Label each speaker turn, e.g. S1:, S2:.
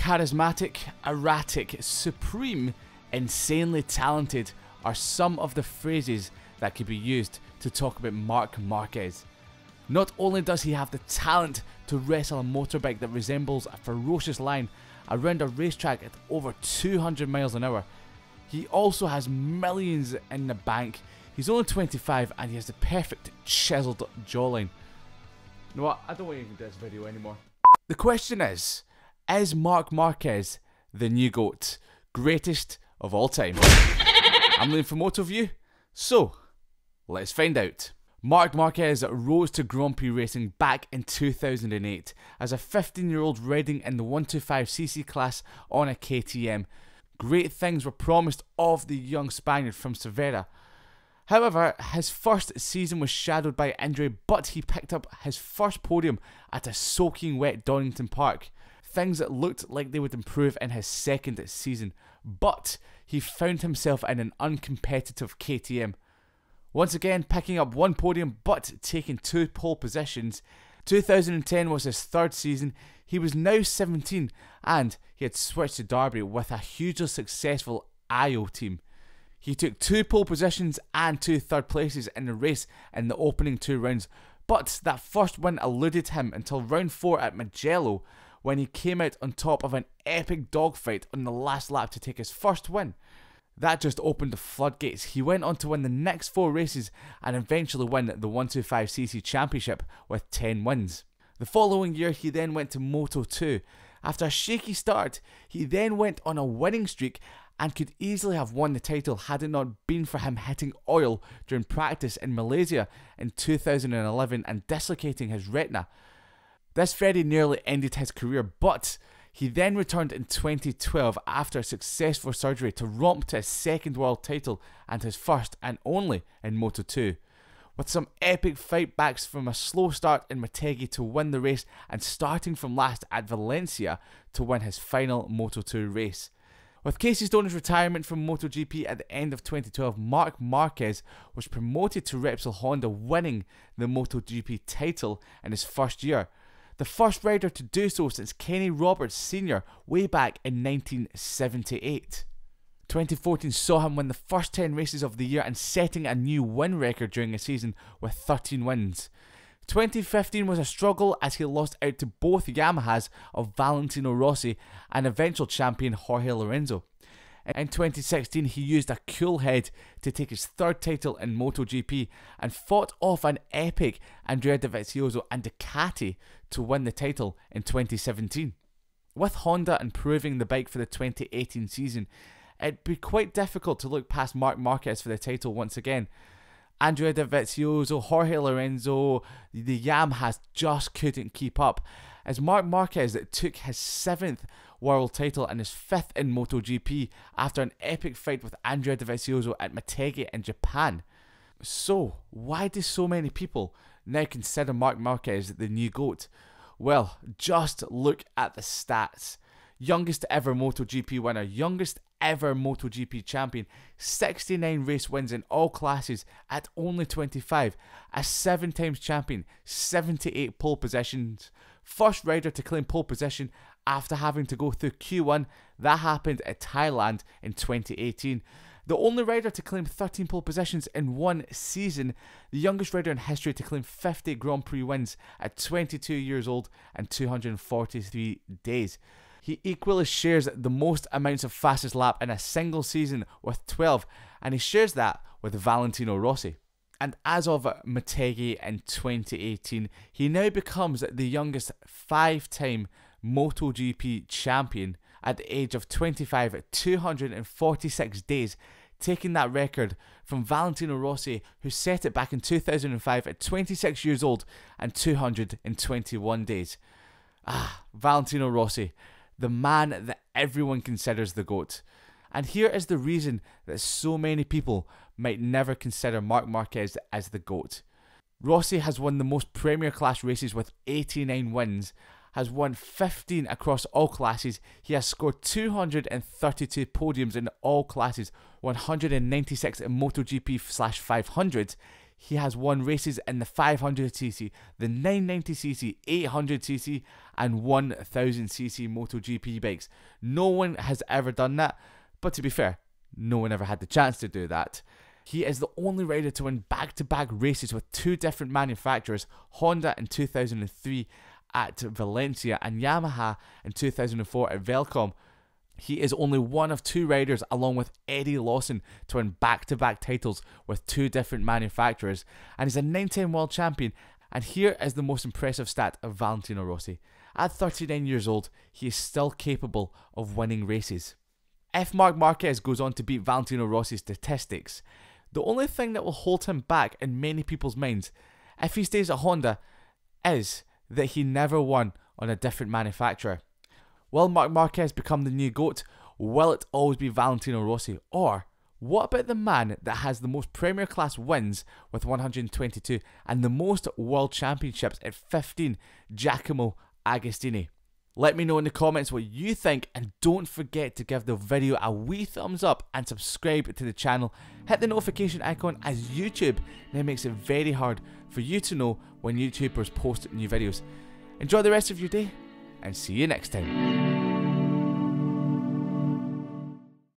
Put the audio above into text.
S1: Charismatic, erratic, supreme, insanely talented are some of the phrases that could be used to talk about Marc Marquez. Not only does he have the talent to wrestle a motorbike that resembles a ferocious lion around a racetrack at over 200 miles an hour, he also has millions in the bank. He's only 25 and he has the perfect chiseled jawline. You know what, I don't want to even do this video anymore. The question is Marc Marquez the new GOAT? Greatest of all time? I'm Liam from MotoView, so let's find out. Marc Marquez rose to Grand Prix Racing back in 2008 as a 15-year-old riding in the 125cc class on a KTM. Great things were promised of the young Spaniard from Cervera. However, his first season was shadowed by injury, but he picked up his first podium at a soaking wet Donington Park. Things that looked like they would improve in his second season, but he found himself in an uncompetitive KTM. Once again picking up one podium but taking 2 pole positions. 2010 was his third season. He was now 17 and he had switched to Derby with a hugely successful IO team. He took 2 pole positions and 2 third places in the race in the opening 2 rounds, but that first win eluded him until round 4 at Mugello, when he came out on top of an epic dogfight on the last lap to take his first win. That just opened the floodgates. He went on to win the next 4 races and eventually win the 125cc championship with 10 wins. The following year he then went to Moto2. After a shaky start, he then went on a winning streak and could easily have won the title had it not been for him hitting oil during practice in Malaysia in 2011 and dislocating his retina. This very nearly ended his career, but he then returned in 2012 after a successful surgery to romp to his second world title and his first and only in Moto2. With some epic fightbacks from a slow start in Motegi to win the race and starting from last at Valencia to win his final Moto2 race. With Casey Stoner's retirement from MotoGP at the end of 2012, Marc Marquez was promoted to Repsol Honda, winning the MotoGP title in his first year. The first rider to do so since Kenny Roberts Sr. way back in 1978. 2014 saw him win the first 10 races of the year and setting a new win record during a season with 13 wins. 2015 was a struggle as he lost out to both Yamahas of Valentino Rossi and eventual champion Jorge Lorenzo. In 2016 he used a cool head to take his third title in MotoGP and fought off an epic Andrea Dovizioso and Ducati to win the title in 2017. With Honda improving the bike for the 2018 season, it'd be quite difficult to look past Marc Marquez for the title once again. Andrea Dovizioso, Jorge Lorenzo, the Yamahas just couldn't keep up, as Marc Marquez took his 7th world title and his 5th in MotoGP after an epic fight with Andrea Dovizioso at Motegi in Japan. So, why do so many people now consider Marc Marquez the new GOAT? Well, just look at the stats. Youngest ever MotoGP winner, youngest ever MotoGP champion, 69 race wins in all classes at only 25, a 7 times champion, 78 pole positions, first rider to claim pole position after having to go through Q1, that happened at Thailand in 2018. The only rider to claim 13 pole positions in one season, the youngest rider in history to claim 50 Grand Prix wins at 22 years old and 243 days. He equally shares the most amounts of fastest lap in a single season with 12, and he shares that with Valentino Rossi. And as of Motegi in 2018, he now becomes the youngest 5-time MotoGP champion at the age of 25 at 246 days, taking that record from Valentino Rossi, who set it back in 2005 at 26 years old and 221 days. Valentino Rossi, the man that everyone considers the GOAT. And here is the reason that so many people might never consider Marc Marquez as the GOAT. Rossi has won the most Premier Class races with 89 wins, has won 15 across all classes, he has scored 232 podiums in all classes, 196 in MotoGP/500, he has won races in the 500cc, the 990cc, 800cc and 1000cc MotoGP bikes. No one has ever done that, but to be fair, no one ever had the chance to do that. He is the only rider to win back-to-back races with two different manufacturers, Honda in 2003 at Valencia and Yamaha in 2004 at Velcom. He is only one of two riders, along with Eddie Lawson, to win back-to-back titles with two different manufacturers, and he's a 9-time world champion. And here is the most impressive stat of Valentino Rossi. At 39 years old, he is still capable of winning races. If Marc Marquez goes on to beat Valentino Rossi's statistics, the only thing that will hold him back in many people's minds, if he stays at Honda, is that he never won on a different manufacturer. Will Marc Marquez become the new GOAT? Will it always be Valentino Rossi? Or what about the man that has the most Premier Class wins with 122 and the most World Championships at 15, Giacomo Agostini? Let me know in the comments what you think, and don't forget to give the video a wee thumbs up and subscribe to the channel. Hit the notification icon, as YouTube now makes it very hard for you to know when YouTubers post new videos. Enjoy the rest of your day and see you next time.